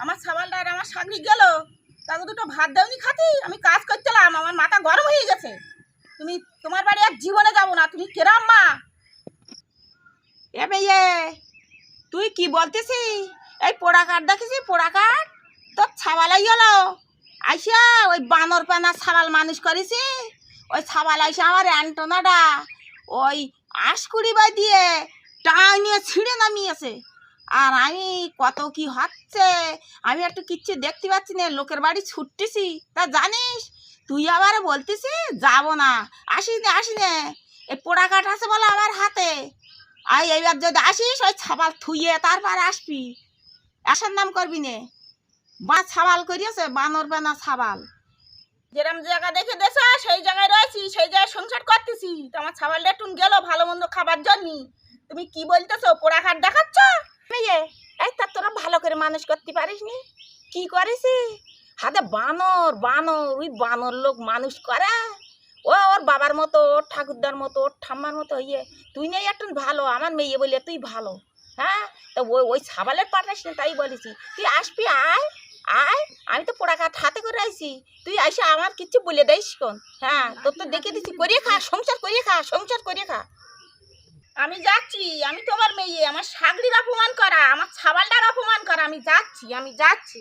আমার ছাবালটা আর আমার শাগরি গেল, তাকে দুটো ভাত দেওনি খাতি। আমি কাজ করছিলাম, আমার মাথা গরম হয়ে গেছে। তুমি তোমার বাড়ি আর জীবনে যাবো না। তুমি কেরাম মা? এ মেয়ে, তুই কি বলতেছি? এই পোড়া কাঠ দেখেছি, পোড়া কাঠ তোর ছাবালাই হলো আইসা ওই বানর পানা ছাবাল মানুষ করেছি। ওই ছাবাল আইসা আমার অ্যান্টনাটা ওই আশকুড়ি বাই দিয়ে টাই নিয়ে ছিঁড়ে নামিয়েছে। আর আমি কত কি হচ্ছে, আমি একটু কিচ্ছু দেখতে পাচ্ছি না, লোকের বাড়ি ছুটতেছি। তা জানিস, তুই আবার বলতেছি যাবো না, আসিস নে আসি নে। এই পোড়া কাঠ আছে বলো আমার হাতে। আই এইবার যদি আসিস ওই ছাবাল থুইয়ে তারপর আসবি, আসার নাম করবি নে। বা ছাবাল করিয়েছে বানর বানা ছাবাল। যেরম জায়গা দেখে দেশা সেই জায়গায় রয়েছি, সেই জায়গায় সংসার করতেছি। তো আমার ছাবালটা একটু গেল ভালো মন্দ খাবার জন্য। তুমি কি বলতেছো? পোড়া কাঠ দেখাচ্ছ? মেয়ে, এই তা তোরা ভালো করে মানুষ করতে পারিস নি? কি করিস হাতে? বানর বানর, ওই বানর লোক মানুষ করে। ও ওর বাবার মতো, ওর ঠাকুরদার মতো, ওর ঠাম্মার মতো হইয়ে তুই নেই একটু ভালো। আমার মেয়ে বলে তুই ভালো, হ্যাঁ? তা ওই ওই ছাবালের পাঠাস না, তাই বলেছি। তুই আসবি, আয় আয়। আমি তো পোড়া কাঠ হাতে করে আইছি, তুই আইসা আমার কিচ্ছু বলে দেয়স কোন? হ্যাঁ, তোর তো দেখে দিচ্ছি, করিয়ে খা, সংসার করিয়ে খা, সংসার করিয়ে খা। আমি যাচ্ছি। আমি তোমার মেয়ে, আমার শাগরির অপমান করা, আমার ছাবালটার অপমান করা। আমি যাচ্ছি, আমি যাচ্ছি।